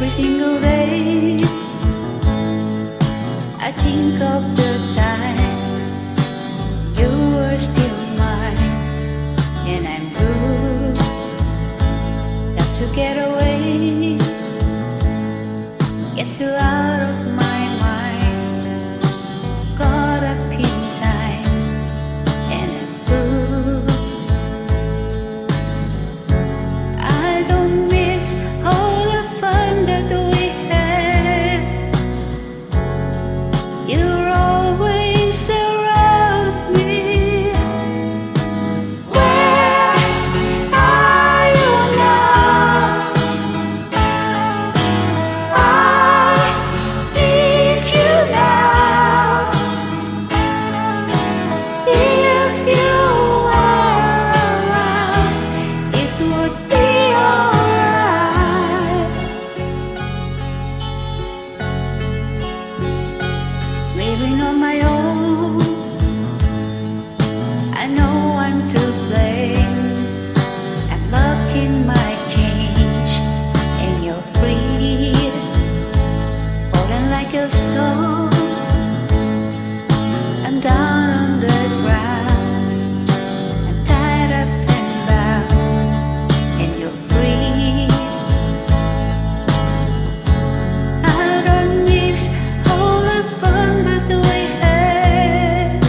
Every single day I think of the times you were still mine, and I'm through. Got to get away, get you out of my mind. Caught up in time, and I'm through. I don't miss all the fun that we had. You're always around me. Where are you now? I need you now. If you were around, it would be alright. Living on my own, I know I'm to blame. I'm locked in my cage, and you're free, falling like a stone. I'm down on the ground, I'm tied up and bound, and you're free. I don't mix all the fun that we had.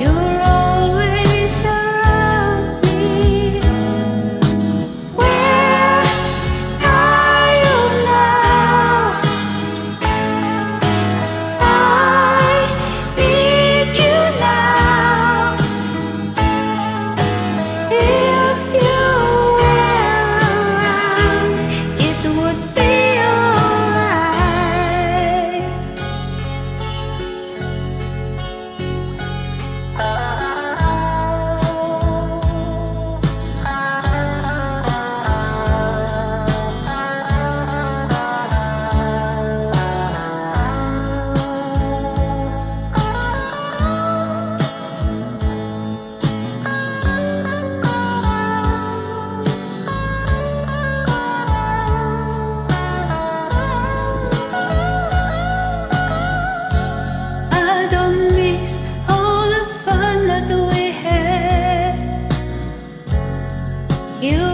You're always around me. Where are you now? I need you now. If you were around, it would be I don't miss all the fun that we had. You